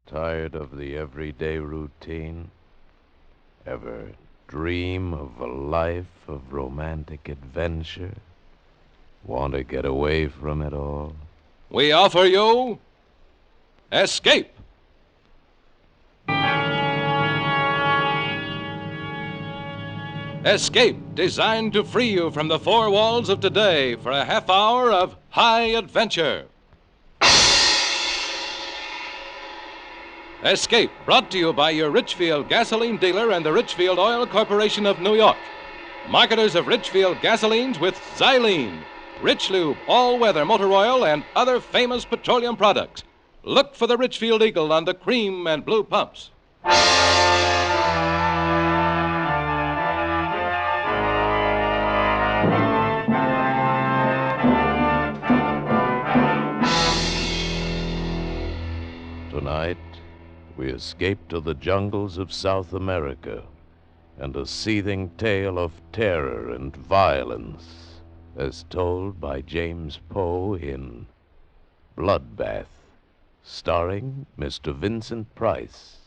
Tired of the everyday routine? Ever dream of a life of romantic adventure? Want to get away from it all? We offer you Escape. Escape, designed to free you from the four walls of today for a half hour of high adventure. Escape, brought to you by your Richfield gasoline dealer and the Richfield Oil Corporation of New York. Marketers of Richfield gasolines with Xylene, Rich Lube, all-weather motor oil, and other famous petroleum products. Look for the Richfield Eagle on the cream and blue pumps. Tonight, we escape to the jungles of South America and a seething tale of terror and violence as told by James Poe in Bloodbath, starring Mr. Vincent Price.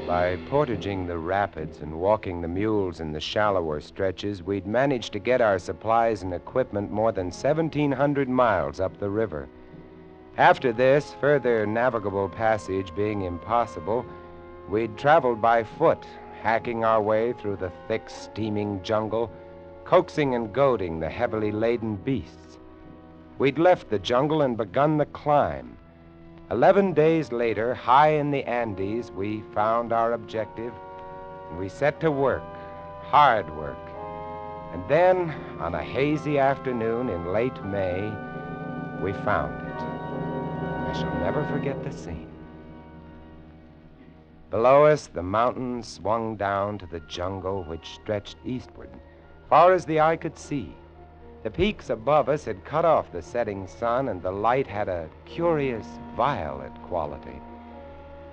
By portaging the rapids and walking the mules in the shallower stretches, we'd managed to get our supplies and equipment more than 1,700 miles up the river. After this, further navigable passage being impossible, we'd traveled by foot, hacking our way through the thick, steaming jungle, coaxing and goading the heavily laden beasts. We'd left the jungle and begun the climb. 11 days later, high in the Andes, we found our objective, and we set to work, hard work. And then, on a hazy afternoon in late May, we found it. I shall never forget the scene. Below us, the mountains swung down to the jungle which stretched eastward, far as the eye could see. The peaks above us had cut off the setting sun, and the light had a curious violet quality.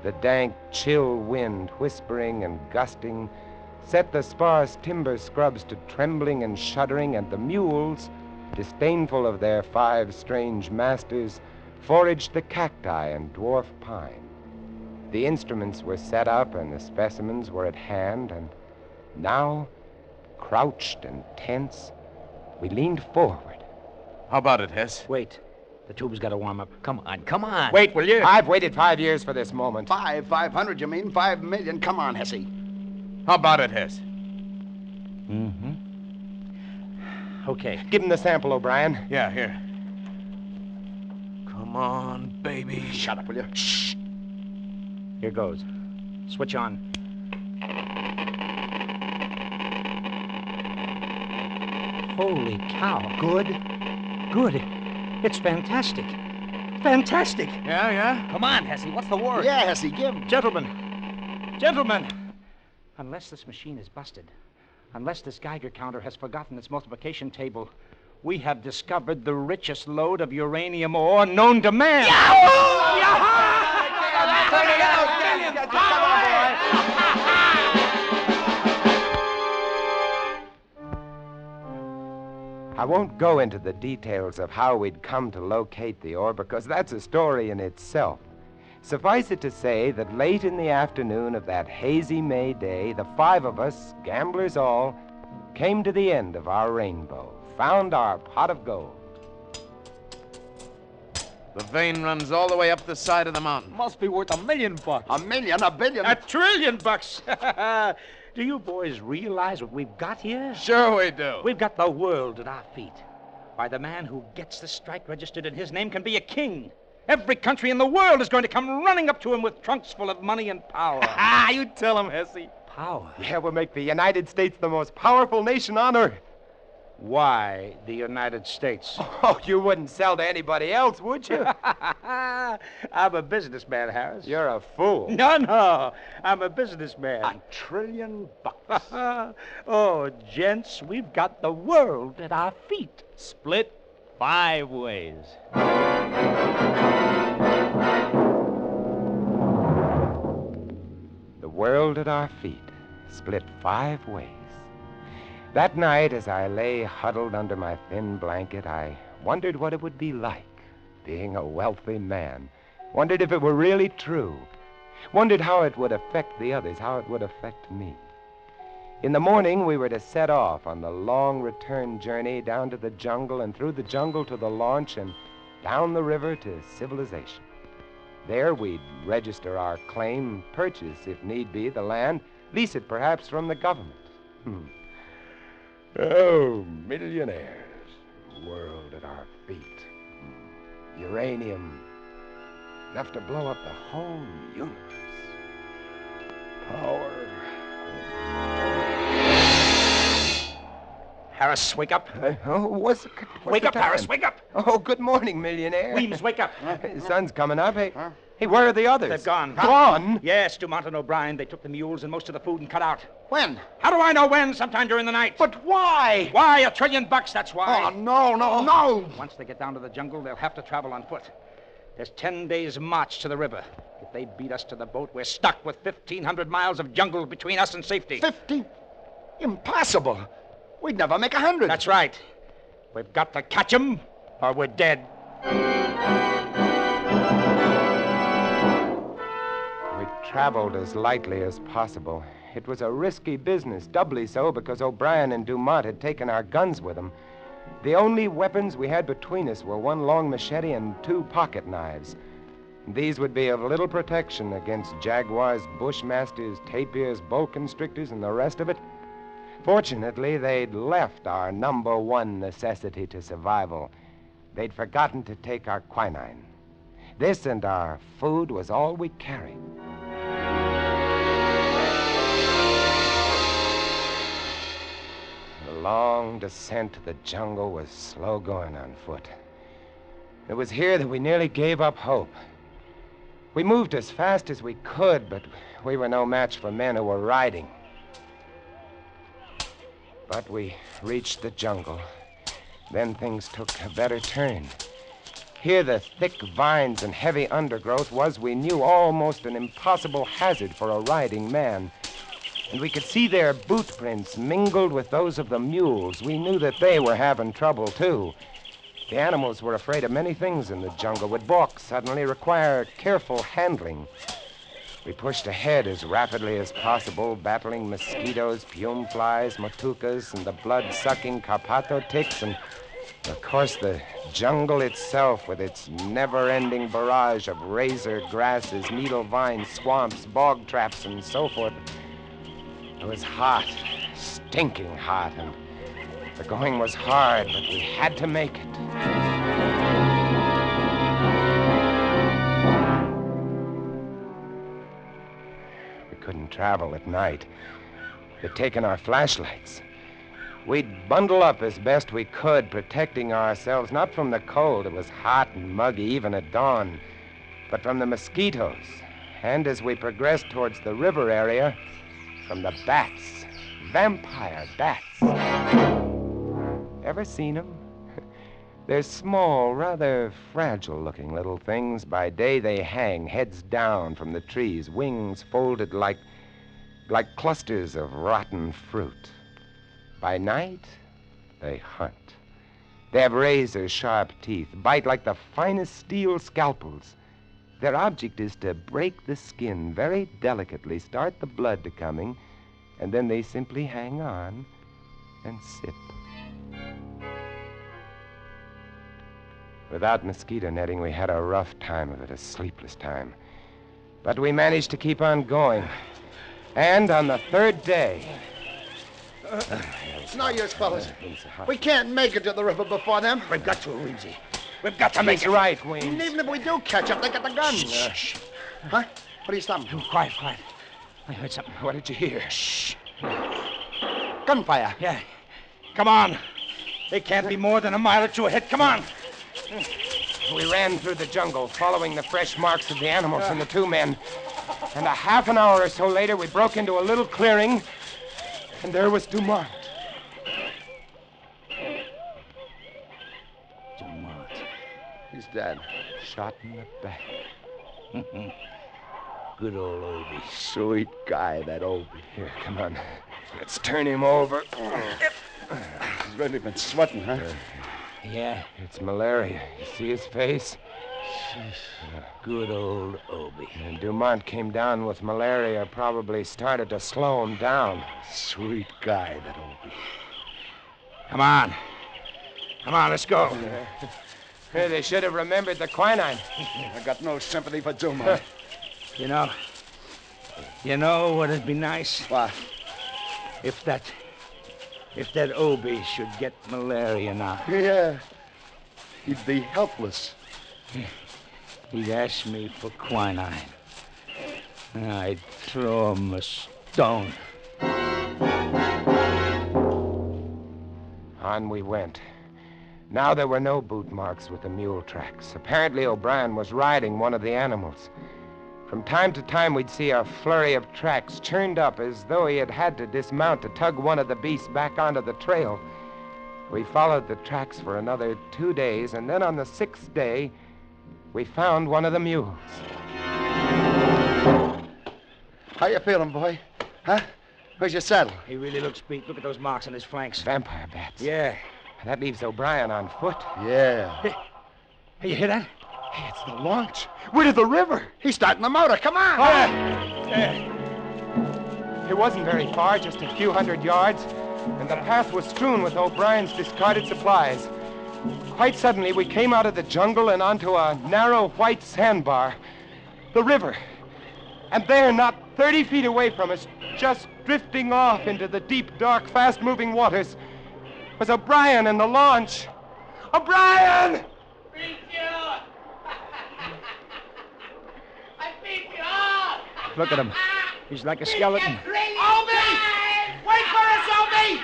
The dank, chill wind, whispering and gusting, set the sparse timber scrubs to trembling and shuddering, and the mules, disdainful of their 5 strange masters, foraged the cacti and dwarf pine. The instruments were set up and the specimens were at hand, and now, crouched and tense, we leaned forward. How about it, Hess? Wait. The tube's got to warm up. Come on. Wait, will you? I've waited 5 years for this moment. 500, you mean? 5 million? Come on, Hesse. How about it, Hess? Mm-hmm. Okay. Give him the sample, O'Brien. Yeah, here. Come on, baby. Shut up, will you? Shh. Here goes. Switch on. Holy cow. Good. It's fantastic. Fantastic. Yeah? Come on, Hesse. What's the word? Yeah, Hesse, give. Gentlemen. Unless this machine is busted, unless this Geiger counter has forgotten its multiplication table, we have discovered the richest lode of uranium ore known to man. I won't go into the details of how we'd come to locate the ore, because that's a story in itself. Suffice it to say that late in the afternoon of that hazy May day, the 5 of us, gamblers all, came to the end of our rainbow, found our pot of gold. The vein runs all the way up the side of the mountain. Must be worth $1 million. $1 million, $1 billion. $1 trillion. Do you boys realize what we've got here? Sure we do. We've got the world at our feet. Why, the man who gets the strike registered in his name can be a king. Every country in the world is going to come running up to him with trunks full of money and power. You tell him, Hesse. Power? Yeah, we'll make the United States the most powerful nation on earth. Why the United States? Oh, you wouldn't sell to anybody else, would you? I'm a businessman, Harris. You're a fool. No. I'm a businessman. $1 trillion. Oh, gents, we've got the world at our feet. Split 5 ways. The world at our feet, split 5 ways. That night, as I lay huddled under my thin blanket, I wondered what it would be like being a wealthy man. Wondered if it were really true. Wondered how it would affect the others, how it would affect me. In the morning, we were to set off on the long return journey down to the jungle and through the jungle to the launch and down the river to civilization. There, we'd register our claim, purchase, if need be, the land, lease it perhaps from the government. Oh, millionaires, world at our feet. Uranium, enough to blow up the whole universe. Power. Harris, wake up. What's Wake the up, time? Harris, wake up. Oh, good morning, millionaire. Weems, wake up. The sun's coming up. Hey, where are the others? They've gone. Gone? Yes, Dumont and O'Brien. They took the mules and most of the food and cut out. When? How do I know when? Sometime during the night. But why? Why? $1 trillion, that's why. Oh, no. Once they get down to the jungle, they'll have to travel on foot. There's 10 days' march to the river. If they beat us to the boat, we're stuck with 1,500 miles of jungle between us and safety. 50? Impossible. We'd never make 100. That's right. We've got to catch 'em, or we're dead. We traveled as lightly as possible. It was a risky business, doubly so because O'Brien and Dumont had taken our guns with them. The only weapons we had between us were 1 long machete and 2 pocket knives. These would be of little protection against jaguars, bushmasters, tapirs, boa constrictors, and the rest of it. Fortunately, they'd left our number 1 necessity to survival. They'd forgotten to take our quinine. This and our food was all we carried. The long descent to the jungle was slow going on foot. It was here that we nearly gave up hope. We moved as fast as we could, but we were no match for men who were riding. But we reached the jungle. Then things took a better turn. Here, the thick vines and heavy undergrowth was, we knew, almost an impossible hazard for a riding man. And we could see their boot prints mingled with those of the mules. We knew that they were having trouble, too. The animals were afraid of many things in the jungle, would balk suddenly, require careful handling. We pushed ahead as rapidly as possible, battling mosquitoes, pume flies, matucas, and the blood-sucking carpato ticks, and, of course, the jungle itself with its never-ending barrage of razor grasses, needle vines, swamps, bog traps, and so forth. It was hot, stinking hot, and the going was hard, but we had to make it. Couldn't travel at night. They'd taken our flashlights. We'd bundle up as best we could, protecting ourselves not from the cold, it was hot and muggy even at dawn, but from the mosquitoes, and as we progressed towards the river area, from the bats, vampire bats. Ever seen them? They're small, rather fragile-looking little things. By day, they hang, heads down from the trees, wings folded like clusters of rotten fruit. By night, they hunt. They have razor-sharp teeth, bite like the finest steel scalpels. Their object is to break the skin very delicately, start the blood to coming, and then they simply hang on and sip. Without mosquito netting, we had a rough time of it, a sleepless time. But we managed to keep on going. And on the 3rd day... It's no use, fellas. We can't make it to the river before them. We've got to, Weemsy. We've got to make He's it. right, And Weems. even if we do catch up, they got the guns. Shh. Huh? What are you stopping? Quiet. I heard something. What did you hear? Shh. Gunfire. Yeah. Come on. They can't be more than a mile or 2 ahead. Come on. We ran through the jungle, following the fresh marks of the animals and the 2 men. And a half an hour or so later, we broke into a little clearing, and there was Dumont. He's dead. Shot in the back. Good old Obie. Sweet guy, that Obie. Here, come on. Let's turn him over. He's really been sweating, huh? Yeah, It's malaria. You see his face? good old Obie. And Dumont came down with malaria, probably started to slow him down. Sweet guy, that Obie. Come on. Come on, let's go. Hey, they should have remembered the quinine. I got no sympathy for Dumont. You know what'd be nice? What? If that Obie should get malaria now. Yeah. He'd be helpless. He'd ask me for quinine. I'd throw him a stone. On we went. Now there were no boot marks with the mule tracks. Apparently O'Brien was riding one of the animals. From time to time we'd see a flurry of tracks churned up as though he had had to dismount to tug one of the beasts back onto the trail. We followed the tracks for another 2 days, and then on the 6th day, we found one of the mules. How you feeling, boy? Huh? Where's your saddle? He really looks beat. Look at those marks on his flanks. Vampire bats. Yeah. That leaves O'Brien on foot. Yeah. Hey, you hear that? Hey, it's the launch. We're to the river. He's starting the motor. Come on. It wasn't very far, just a few hundred yards, and the path was strewn with O'Brien's discarded supplies. Quite suddenly, we came out of the jungle and onto a narrow white sandbar. The river. And there, not 30 feet away from us, just drifting off into the deep, dark, fast-moving waters, was O'Brien and the launch. O'Brien! Beat you! I beat you all! Look at him. He's like a skeleton. Obi! Wait for us, Obi!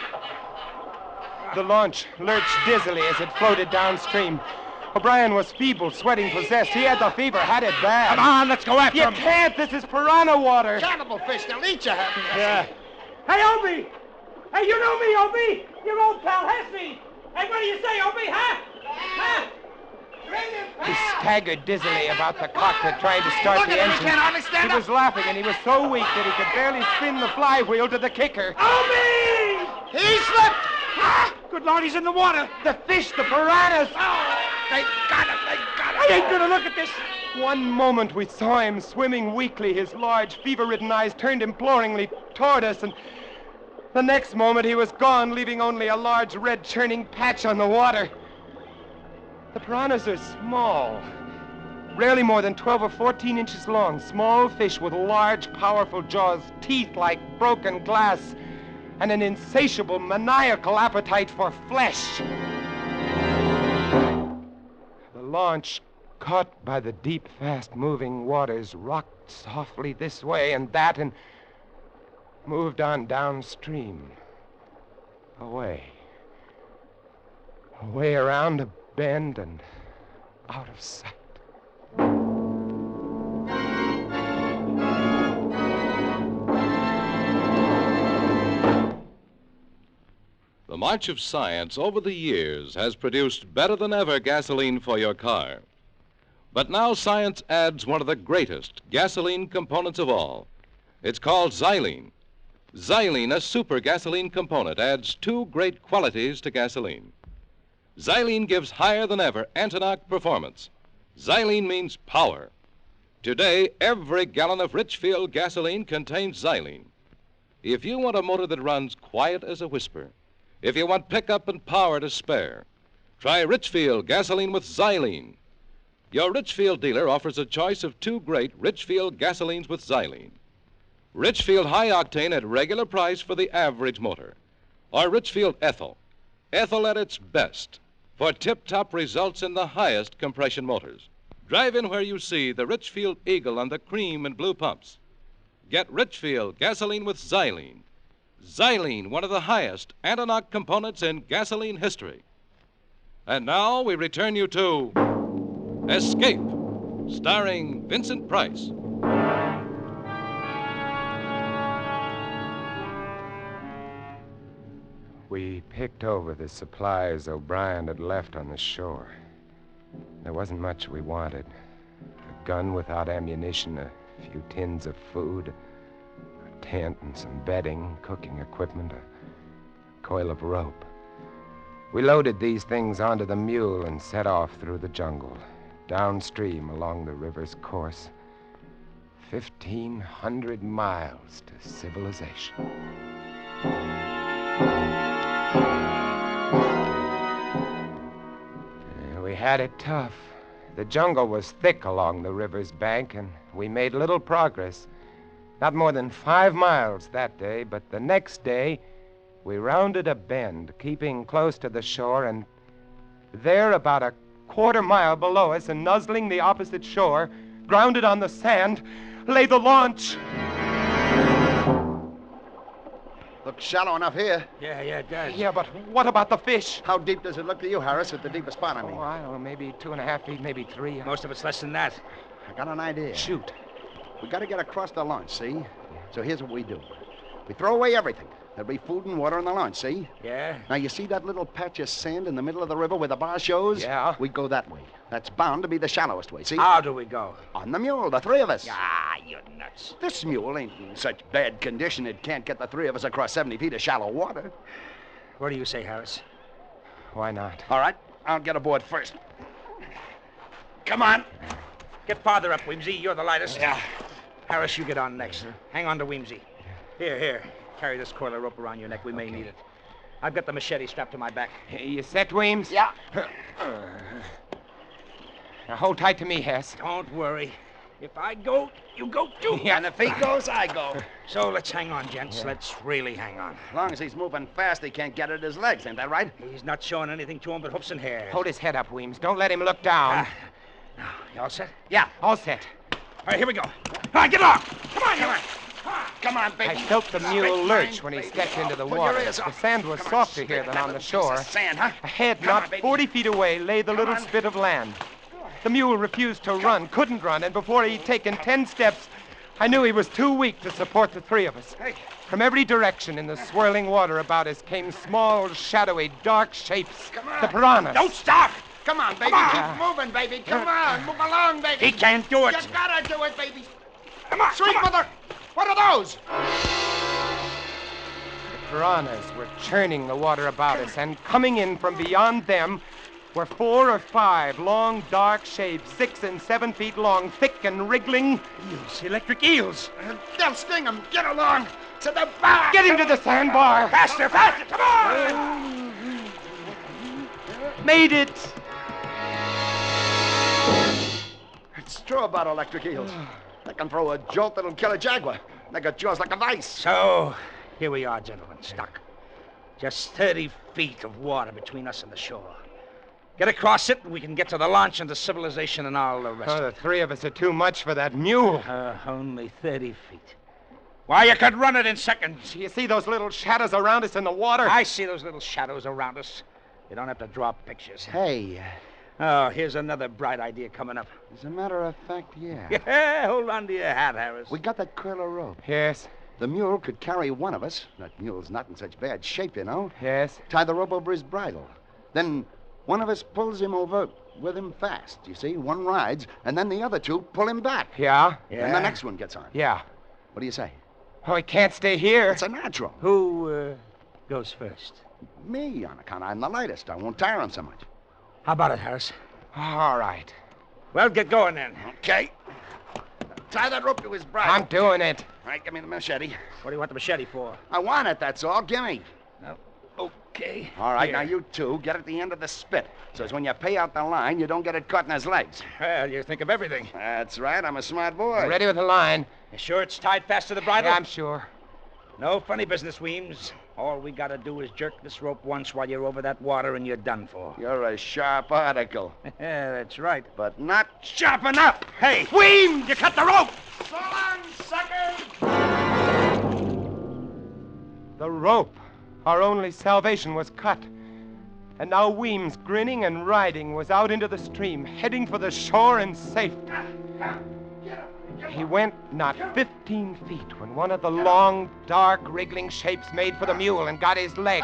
The launch lurched dizzily as it floated downstream. O'Brien was feeble, sweating, possessed. He had the fever, had it bad. Come on, let's go after You him. can't. This is piranha water. Cannibal fish. They'll eat you. Yeah. Hey, Obie! Hey, you know me, Obie! Your old pal Hesse! Hey, what do you say, Obie, huh? Huh? He staggered dizzily about the cockpit, trying to start Look the at him. He engine. can't hardly stand He up. was laughing, and he was so weak that he could barely spin the flywheel to the kicker. Obie! He slipped. Good Lord, he's in the water! The fish, the piranhas! They got him. They got I him. ain't gonna look at this! One moment we saw him swimming weakly, his large, fever-ridden eyes turned imploringly toward us, and the next moment he was gone, leaving only a large red churning patch on the water. The piranhas are small, rarely more than 12 or 14 inches long, small fish with large, powerful jaws, teeth like broken glass, and an insatiable, maniacal appetite for flesh. The launch, caught by the deep, fast-moving waters, rocked softly this way and that and moved on downstream. Away. Away around a bend and out of sight. The march of science over the years has produced better than ever gasoline for your car. But now science adds one of the greatest gasoline components of all. It's called xylene. Xylene, a super gasoline component, adds two great qualities to gasoline. Xylene gives higher than ever anti-knock performance. Xylene means power. Today, every gallon of Richfield gasoline contains xylene. If you want a motor that runs quiet as a whisper, if you want pickup and power to spare, try Richfield gasoline with xylene. Your Richfield dealer offers a choice of two great Richfield gasolines with xylene. Richfield High Octane at regular price for the average motor, or Richfield Ethyl. Ethyl at its best for tip-top results in the highest compression motors. Drive in where you see the Richfield Eagle on the cream and blue pumps. Get Richfield gasoline with xylene. Xylene, one of the highest anti-knock components in gasoline history. And now we return you to Escape, starring Vincent Price. We picked over the supplies O'Brien had left on the shore. There wasn't much we wanted. A gun without ammunition, a A few tins of food, a tent and some bedding, cooking equipment, a coil of rope. We loaded these things onto the mule and set off through the jungle, downstream along the river's course. 1,500 miles to civilization. We had it tough. The jungle was thick along the river's bank, and we made little progress. Not more than 5 miles that day, but the next day, we rounded a bend, keeping close to the shore, and there, about a quarter-mile below us and nuzzling the opposite shore, grounded on the sand, lay the launch. Looks shallow enough here. Yeah, it does. Yeah, but what about the fish? How deep does it look to you, Harris, at the deepest spot, I mean? Oh, I don't know, maybe 2.5 feet, maybe 3. Most of it's less than that. I got an idea. Shoot. We got to get across the launch, see? So here's what we do. We throw away everything. There'll be food and water on the launch, see? Yeah? Now, you see that little patch of sand in the middle of the river where the bar shows? Yeah. We go that way. That's bound to be the shallowest way, see? How do we go? On the mule, the 3 of us. Ah, you're nuts. This mule ain't in such bad condition it can't get the 3 of us across 70 feet of shallow water. What do you say, Harris? Why not? All right, I'll get aboard first. Come on. Get farther up, Weemsy. You're the lightest. Yeah. Harris, you get on next. Hang on to Weemsy. Here. Carry this coil of rope around your neck. We may need it. I've got the machete strapped to my back. You set, Weems? Yeah. Now hold tight to me, Hess. Don't worry. If I go, you go too. Yeah. And if he goes, I go. So let's hang on, gents. Yeah. Let's really hang on. As long as he's moving fast, he can't get at his legs. Ain't that right? He's not showing anything to him but hoofs and hair. Hold his head up, Weems. Don't let him look down. Now, you all set? Yeah. All set. All right, here we go. All right, get along. Come on. Come on, baby. I felt the mule lurch when he stepped into the Put water. your ears The up. sand was Come on, softer spit here at than that on the little piece shore. of sand, huh? Ahead, Come on, not baby. 40 feet away, lay the little on. spit of land. The mule refused to run, couldn't run, and before he'd taken 10 steps, I knew he was too weak to support the 3 of us. From every direction in the swirling water about us came small, shadowy, dark shapes. Come on. The piranhas. Don't stop. Come on, baby. Come Keep moving, baby. Come on. Move along, baby. He can't do it. You gotta do it, baby. Come on. Sweet mother. What are those? The piranhas were churning the water about us, and coming in from beyond them were 4 or 5 long, dark shapes, 6 and 7 feet long, thick and wriggling. Eels, electric eels. They'll sting him. Get along. To the bar. Get him to the sandbar. Faster. Come on. Made it. It's true about electric eels. They can throw a jolt that'll kill a jaguar. They got jaws like a vice. So, here we are, gentlemen, stuck. Just 30 feet of water between us and the shore. Get across it, and we can get to the launch and to civilization and all the rest Oh, of the it. 3 of us are too much for that mule. Only 30 feet. Why, you could run it in seconds. You see those little shadows around us in the water? I see those little shadows around us. You don't have to draw pictures. Hey, Oh, here's another bright idea coming up. as a matter of fact, yeah. Yeah, hold on to your hat, Harris. We got that coil of rope. Yes, The mule could carry one of us. That mule's not in such bad shape, you know. yes. Tie the rope over his bridle. Then one of us pulls him over with him fast, you see. One rides, and then the other 2 pull him back. Yeah? And the next one gets on. Yeah. What do you say? Oh, he can't stay here. It's a natural. Who goes first? Me, on account I'm the lightest. I won't tire him so much. How about it, Harris? All right. Well, get going then. Okay. Tie that rope to his bridle. I'm doing it. All right, give me the machete. What do you want the machete for? I want it, that's all. Give me. Okay. All right, Here. now you 2 get at the end of the spit. So as when you pay out the line, you don't get it caught in his legs. Well, you think of everything. That's right. I'm a smart boy. Ready with the line. You sure it's tied fast to the bridle? Yeah, I'm sure. No funny business, Weems. All we gotta do is jerk this rope once while you're over that water and you're done for. You're a sharp article, Yeah, that's right. but not sharp enough. Hey, Weems, you cut the rope! So long, sucker! The rope. Our only salvation was cut. And now Weems, grinning and riding, was out into the stream, heading for the shore and safe. He went not 15 feet when one of the long, dark, wriggling shapes made for the mule and got his leg.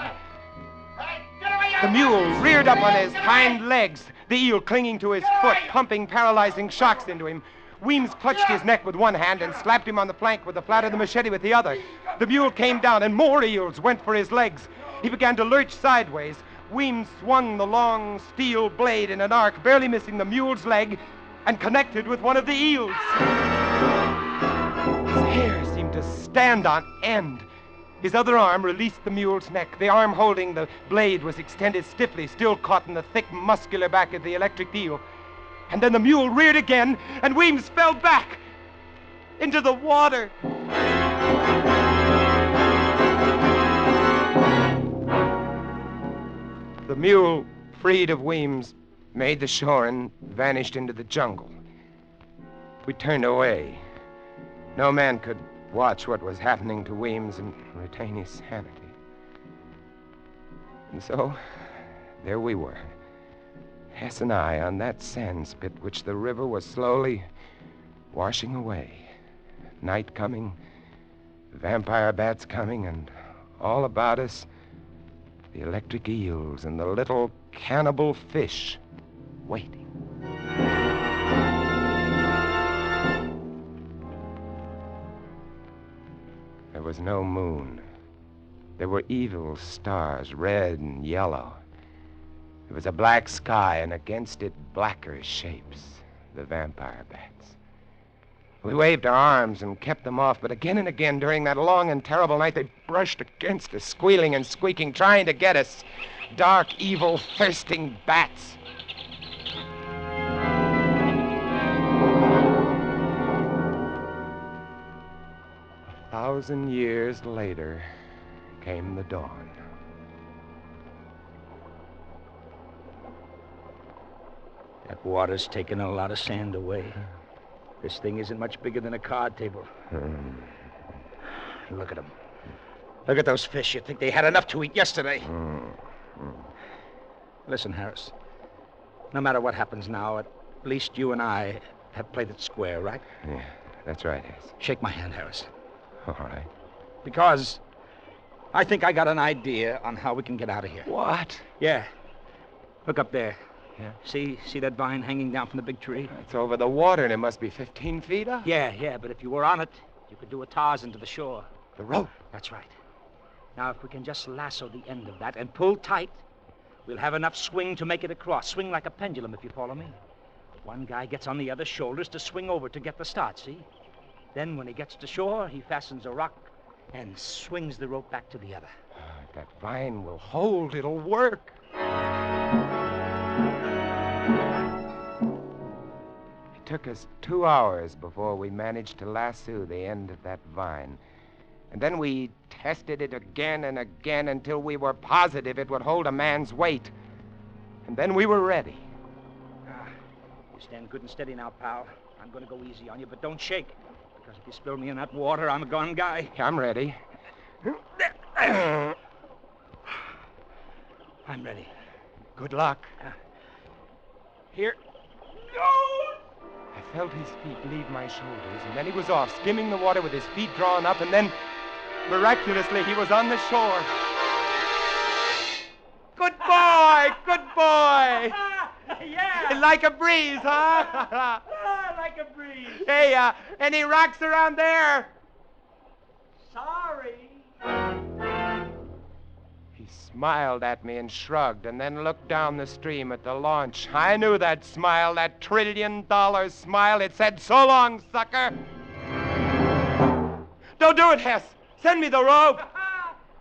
The mule reared up on his hind legs, the eel clinging to his foot, pumping paralyzing shocks into him. Weems clutched his neck with one hand and slapped him on the flank with the flat of the machete with the other. The mule came down, and more eels went for his legs. He began to lurch sideways. Weems swung the long steel blade in an arc, barely missing the mule's leg, and connected with one of the eels. His hair seemed to stand on end. His other arm released the mule's neck. The arm holding the blade was extended stiffly, still caught in the thick, muscular back of the electric eel. And then the mule reared again, and Weems fell back into the water. The mule, freed of Weems, made the shore and vanished into the jungle. We turned away. No man could watch what was happening to Weems and retain his sanity. And so, there we were, Hess and I, on that sand spit which the river was slowly washing away. Night coming, vampire bats coming, and all about us, the electric eels and the little cannibal fish waiting. There was no moon. There were evil stars, red and yellow. There was a black sky, and against it, blacker shapes, the vampire bats. We waved our arms and kept them off, but again and again during that long and terrible night, they brushed against us, squealing and squeaking, trying to get us. Dark, evil, thirsting bats. A 1,000 years later came the dawn. That water's taken a lot of sand away. This thing isn't much bigger than a card table. Look at them. Look at those fish. You'd think they had enough to eat yesterday. Listen, Harris. No matter what happens now, at least you and I have played it square, right? Yeah, that's right, Hess. Shake my hand, Harris. All right. Because I think I got an idea on how we can get out of here. What? Yeah. Look up there. Yeah? See that vine hanging down from the big tree? It's over the water, and it must be 15 feet up. Yeah, but if you were on it, you could do a Tarzan to the shore. The rope. That's right. Now, if we can just lasso the end of that and pull tight, we'll have enough swing to make it across. Swing like a pendulum, if you follow me. One guy gets on the other's shoulders to swing over to get the start, see? Then when he gets to shore, he fastens a rock and swings the rope back to the other. If that vine will hold, it'll work. It took us 2 hours before we managed to lasso the end of that vine. And then we tested it again and again until we were positive it would hold a man's weight. And then we were ready. You stand good and steady now, pal. I'm going to go easy on you, but don't shake. Because if you spill me in that water, I'm a gone guy. I'm ready. I'm ready. Good luck. Here. I felt his feet leave my shoulders, and then he was off, skimming the water with his feet drawn up, and then, miraculously, he was on the shore. Good boy! Good boy! Yeah. Like a breeze, huh? Like a breeze. Hey, any rocks around there? Sorry. He smiled at me and shrugged, and then looked down the stream at the launch. I knew that smile, that $1 trillion smile. It said, "So long, sucker." Don't do it, Hess. Send me the rope.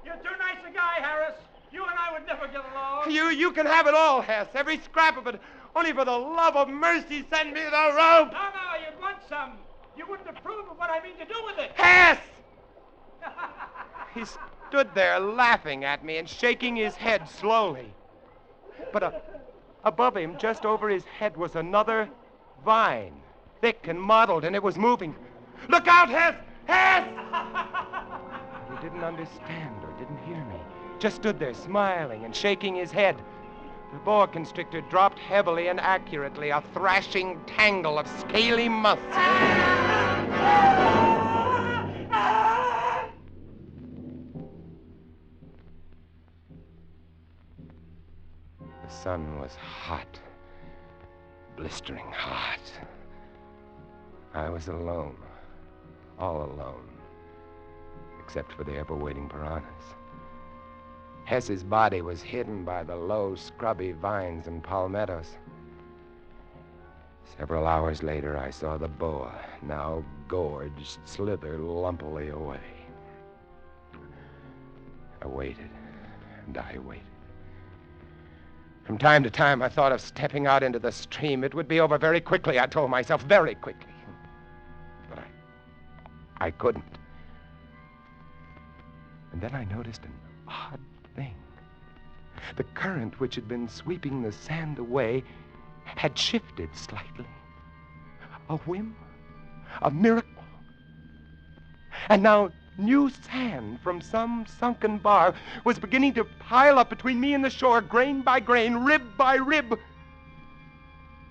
You're too nice a guy, Harris. You and I would never get along. You can have it all, Hess. Every scrap of it. Only for the love of mercy, send me the rope. No, you'd want some. You wouldn't approve of what I mean to do with it. Hess! He stood there laughing at me and shaking his head slowly. But above him, just over his head, was another vine, thick and mottled, and it was moving. Look out, Hess! Hess! He didn't understand or didn't hear me. Just stood there smiling and shaking his head. The boa constrictor dropped heavily and accurately, a thrashing tangle of scaly muscles. The sun was hot, blistering hot. I was alone. All alone. Except for the ever-waiting piranhas. Hess's body was hidden by the low, scrubby vines and palmettos. Several hours later, I saw the boa, now gorged, slither lumpily away. I waited, and I waited. From time to time, I thought of stepping out into the stream. It would be over very quickly, I told myself, very quickly. But I couldn't. And then I noticed an odd thing. The current which had been sweeping the sand away had shifted slightly. A whim, a miracle. And now new sand from some sunken bar was beginning to pile up between me and the shore, grain by grain, rib by rib.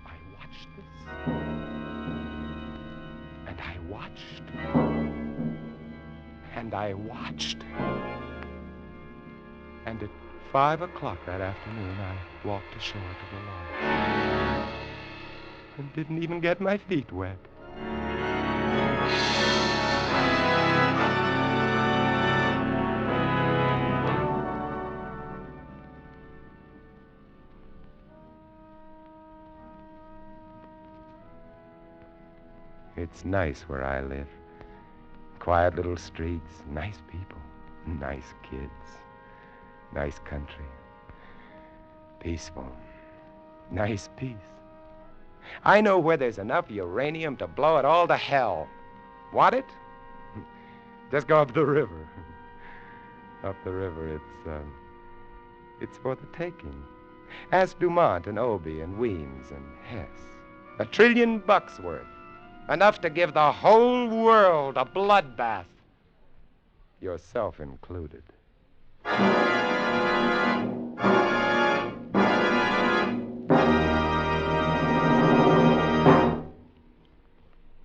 I watched this. And I watched. And I watched. And at 5 o'clock that afternoon, I walked ashore to the lawn. And didn't even get my feet wet. It's nice where I live. Quiet little streets, nice people, nice kids, nice country. Peaceful. Nice peace. I know where there's enough uranium to blow it all to hell. Want it? Just go up the river. Up the river, it's for the taking. Ask Dumont and Obie and Weems and Hess. $1 trillion worth. Enough to give the whole world a bloodbath. Yourself included.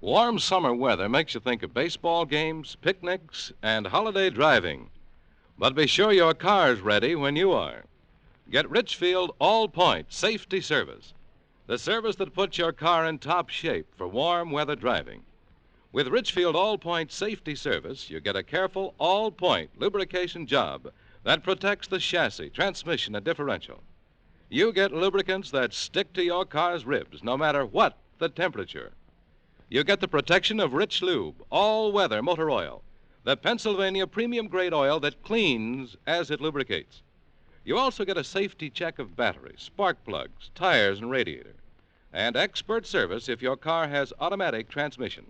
Warm summer weather makes you think of baseball games, picnics, and holiday driving. But be sure your car's ready when you are. Get Richfield All-Point Safety Service, the service that puts your car in top shape for warm weather driving. With Richfield All-Point Safety Service, you get a careful all-point lubrication job that protects the chassis, transmission, and differential. You get lubricants that stick to your car's ribs no matter what the temperature. You get the protection of Rich Lube, all-weather motor oil, the Pennsylvania premium-grade oil that cleans as it lubricates. You also get a safety check of batteries, spark plugs, tires, and radiator, and expert service if your car has automatic transmission.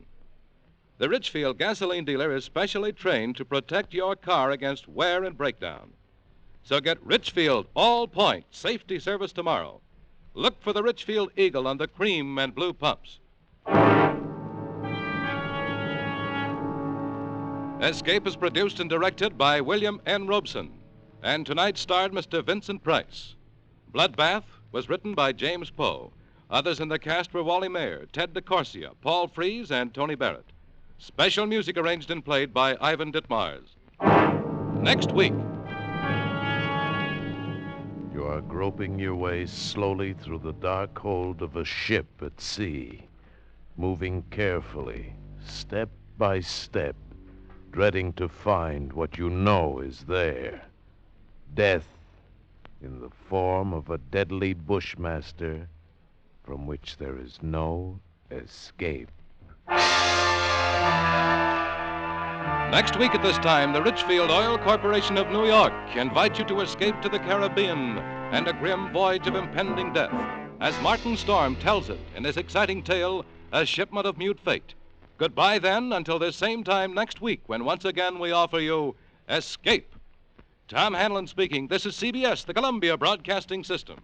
The Richfield gasoline dealer is specially trained to protect your car against wear and breakdown. So get Richfield All-Point Safety Service tomorrow. Look for the Richfield Eagle on the cream and blue pumps. Escape is produced and directed by William N. Robeson, and tonight starred Mr. Vincent Price. Bloodbath was written by James Poe. Others in the cast were Wally Mayer, Ted DeCorsia, Paul Frees, and Tony Barrett. Special music arranged and played by Ivan Ditmars. Next week. You are groping your way slowly through the dark hold of a ship at sea, moving carefully, step by step, dreading to find what you know is there. Death in the form of a deadly bushmaster from which there is no escape. Next week at this time, the Richfield Oil Corporation of New York invites you to escape to the Caribbean and a grim voyage of impending death, as Martin Storm tells it in his exciting tale, A Shipment of Mute Fate. Goodbye, then, until this same time next week, when once again we offer you Escape. Tom Hanlon speaking. This is CBS, the Columbia Broadcasting System.